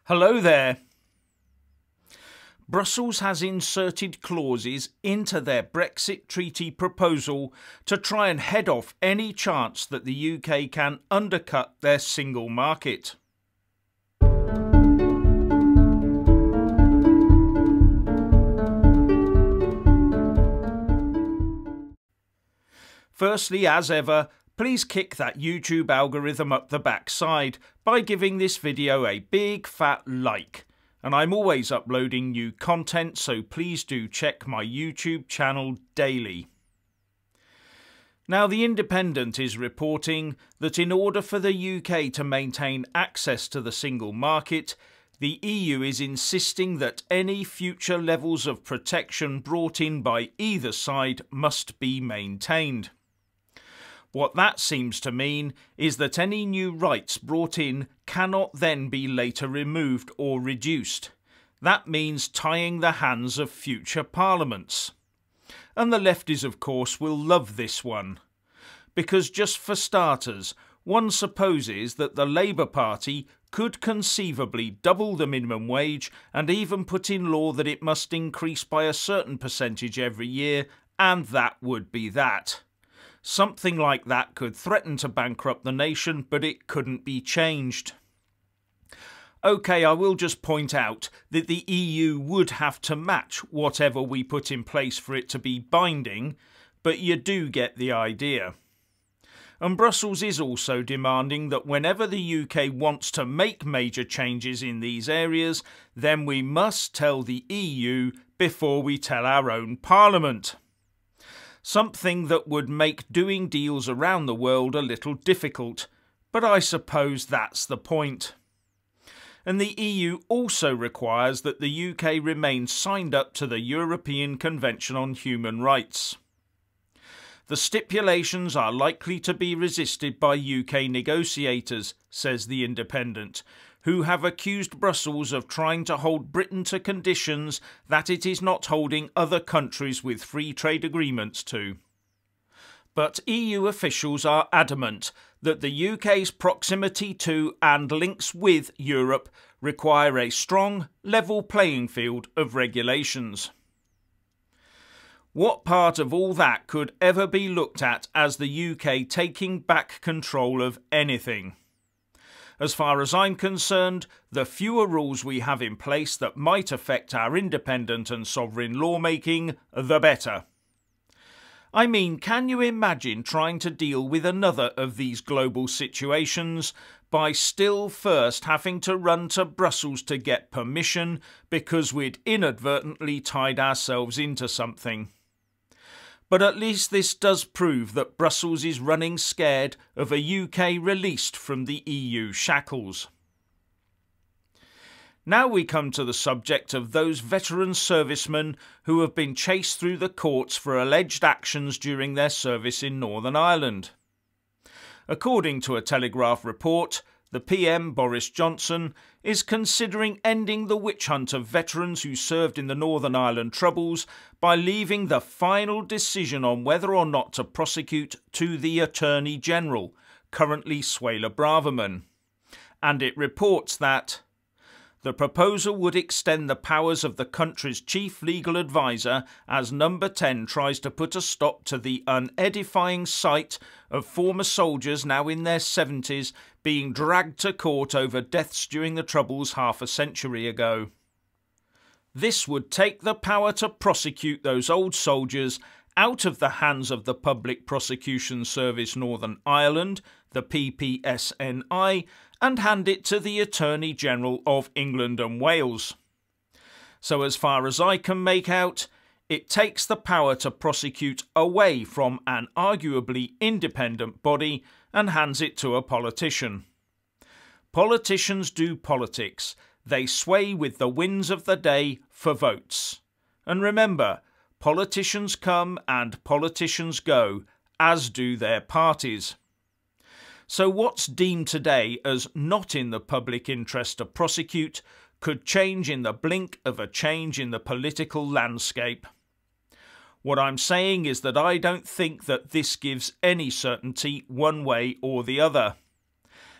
Hello there. Brussels has inserted clauses into their Brexit treaty proposal to try and head off any chance that the UK can undercut their single market. Firstly, as ever, please kick that YouTube algorithm up the backside by giving this video a big fat like. And I'm always uploading new content, so please do check my YouTube channel daily. Now, The Independent is reporting that in order for the UK to maintain access to the single market, the EU is insisting that any future levels of protection brought in by either side must be maintained. What that seems to mean is that any new rights brought in cannot then be later removed or reduced. That means tying the hands of future parliaments. And the lefties, of course, will love this one. Because just for starters, one supposes that the Labour Party could conceivably double the minimum wage and even put in law that it must increase by a certain percentage every year, and that would be that. Something like that could threaten to bankrupt the nation, but it couldn't be changed. OK, I will just point out that the EU would have to match whatever we put in place for it to be binding, but you do get the idea. And Brussels is also demanding that whenever the UK wants to make major changes in these areas, then we must tell the EU before we tell our own parliament. Something that would make doing deals around the world a little difficult, but I suppose that's the point. And the EU also requires that the UK remain signed up to the European Convention on Human Rights. The stipulations are likely to be resisted by UK negotiators, says The Independent, who have accused Brussels of trying to hold Britain to conditions that it is not holding other countries with free trade agreements to. But EU officials are adamant that the UK's proximity to and links with Europe require a strong, level playing field of regulations. What part of all that could ever be looked at as the UK taking back control of anything? As far as I'm concerned, the fewer rules we have in place that might affect our independent and sovereign lawmaking, the better. I mean, can you imagine trying to deal with another of these global situations by still first having to run to Brussels to get permission because we'd inadvertently tied ourselves into something? But at least this does prove that Brussels is running scared of a UK released from the EU shackles. Now we come to the subject of those veteran servicemen who have been chased through the courts for alleged actions during their service in Northern Ireland. According to a Telegraph report, the PM, Boris Johnson, is considering ending the witch hunt of veterans who served in the Northern Ireland Troubles by leaving the final decision on whether or not to prosecute to the Attorney General, currently Suella Braverman. And it reports that the proposal would extend the powers of the country's chief legal adviser as Number 10 tries to put a stop to the unedifying sight of former soldiers now in their 70s being dragged to court over deaths during the Troubles half a century ago. This would take the power to prosecute those old soldiers out of the hands of the Public Prosecution Service Northern Ireland, the PPSNI, and hand it to the Attorney General of England and Wales. So as far as I can make out, it takes the power to prosecute away from an arguably independent body and hands it to a politician. Politicians do politics. They sway with the winds of the day for votes. And remember, politicians come and politicians go, as do their parties. So what's deemed today as not in the public interest to prosecute could change in the blink of a change in the political landscape. What I'm saying is that I don't think that this gives any certainty one way or the other.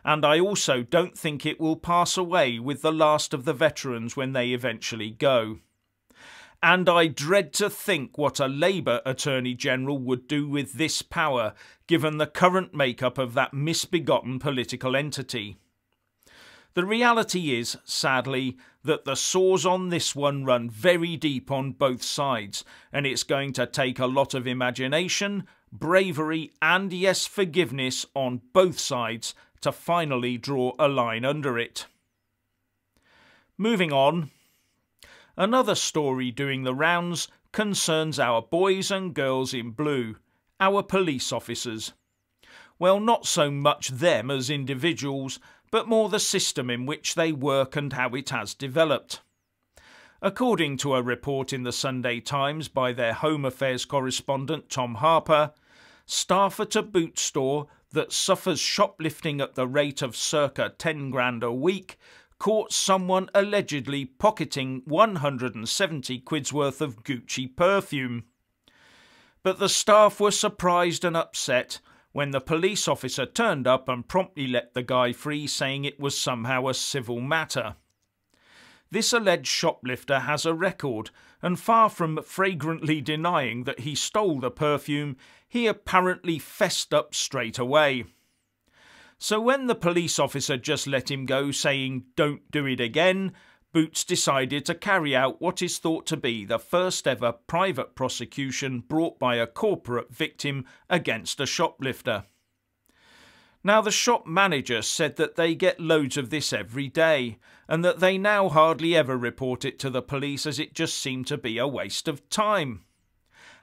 And I also don't think it will pass away with the last of the veterans when they eventually go. And I dread to think what a Labour Attorney General would do with this power, given the current makeup of that misbegotten political entity. The reality is, sadly, that the sores on this one run very deep on both sides, and it's going to take a lot of imagination, bravery, and yes, forgiveness on both sides to finally draw a line under it. Moving on. Another story doing the rounds concerns our boys and girls in blue, our police officers. Well, not so much them as individuals, but more the system in which they work and how it has developed. According to a report in the Sunday Times by their Home Affairs correspondent Tom Harper, staff at a boot store that suffers shoplifting at the rate of circa 10 grand a week caught someone allegedly pocketing 170 quid's worth of Gucci perfume. But the staff were surprised and upset when the police officer turned up and promptly let the guy free, saying it was somehow a civil matter. This alleged shoplifter has a record, and far from flagrantly denying that he stole the perfume, he apparently fessed up straight away. So when the police officer just let him go, saying, "Don't do it again," Boots decided to carry out what is thought to be the first ever private prosecution brought by a corporate victim against a shoplifter. Now, the shop manager said that they get loads of this every day, and that they now hardly ever report it to the police as it just seemed to be a waste of time.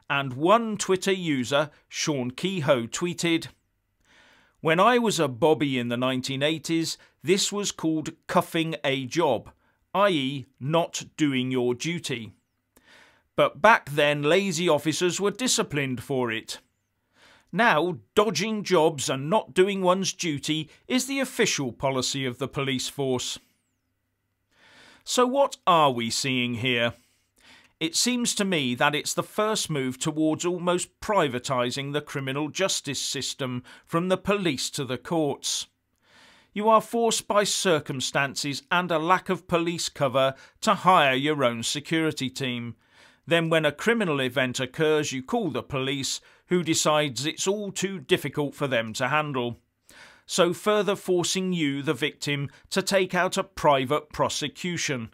And one Twitter user, Sean Kehoe, tweeted, "When I was a bobby in the 1980s, this was called cuffing a job, i.e. not doing your duty. But back then lazy officers were disciplined for it. Now, dodging jobs and not doing one's duty is the official policy of the police force." So what are we seeing here? It seems to me that it's the first move towards almost privatising the criminal justice system from the police to the courts. You are forced by circumstances and a lack of police cover to hire your own security team. Then when a criminal event occurs, you call the police, who decides it's all too difficult for them to handle. So further forcing you, the victim, to take out a private prosecution,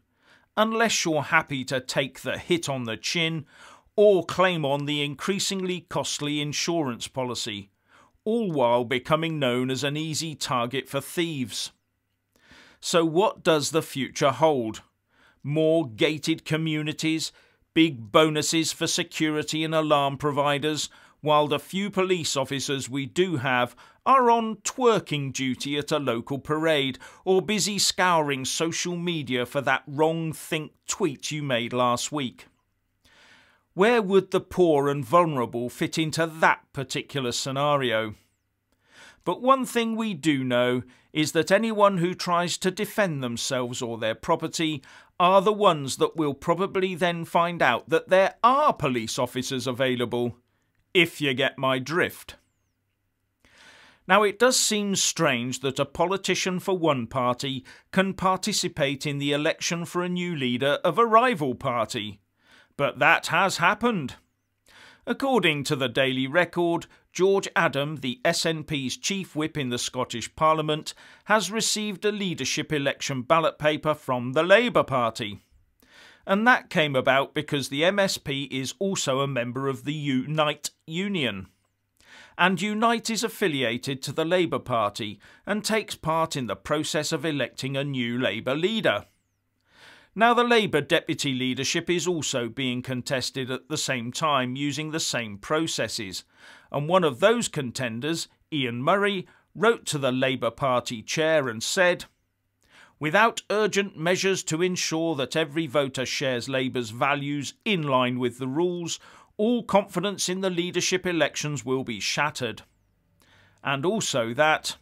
unless you're happy to take the hit on the chin or claim on the increasingly costly insurance policy, all while becoming known as an easy target for thieves. So what does the future hold? More gated communities, big bonuses for security and alarm providers, while the few police officers we do have are on twerking duty at a local parade or busy scouring social media for that wrong think tweet you made last week. Where would the poor and vulnerable fit into that particular scenario? But one thing we do know is that anyone who tries to defend themselves or their property are the ones that will probably then find out that there are police officers available, if you get my drift. Now, it does seem strange that a politician for one party can participate in the election for a new leader of a rival party, but that has happened. According to the Daily Record, George Adam, the SNP's chief whip in the Scottish Parliament, has received a leadership election ballot paper from the Labour Party. And that came about because the MSP is also a member of the Unite Union. And Unite is affiliated to the Labour Party and takes part in the process of electing a new Labour leader. Now, the Labour deputy leadership is also being contested at the same time using the same processes, and one of those contenders, Ian Murray, wrote to the Labour Party chair and said, "Without urgent measures to ensure that every voter shares Labour's values in line with the rules, all confidence in the leadership elections will be shattered." And also that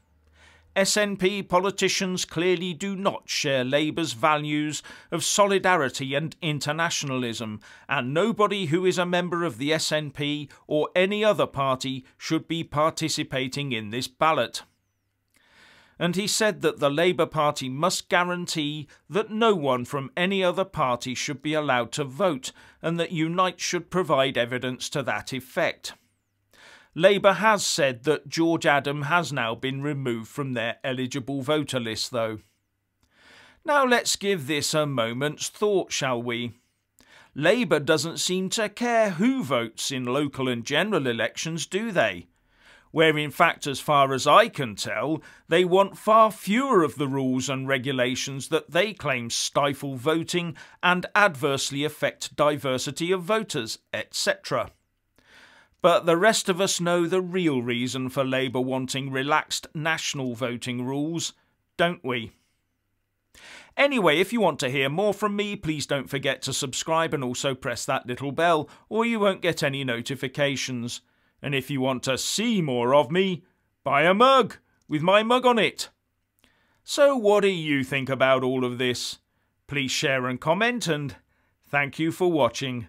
SNP politicians clearly do not share Labour's values of solidarity and internationalism, and nobody who is a member of the SNP or any other party should be participating in this ballot. and he said that the Labour Party must guarantee that no one from any other party should be allowed to vote, and that Unite should provide evidence to that effect. Labour has said that George Adam has now been removed from their eligible voter list, though. Now let's give this a moment's thought, shall we? Labour doesn't seem to care who votes in local and general elections, do they? Where in fact, as far as I can tell, they want far fewer of the rules and regulations that they claim stifle voting and adversely affect diversity of voters, etc. But the rest of us know the real reason for Labour wanting relaxed national voting rules, don't we? Anyway, if you want to hear more from me, please don't forget to subscribe and also press that little bell, or you won't get any notifications. And if you want to see more of me, buy a mug with my mug on it. So what do you think about all of this? Please share and comment, and thank you for watching.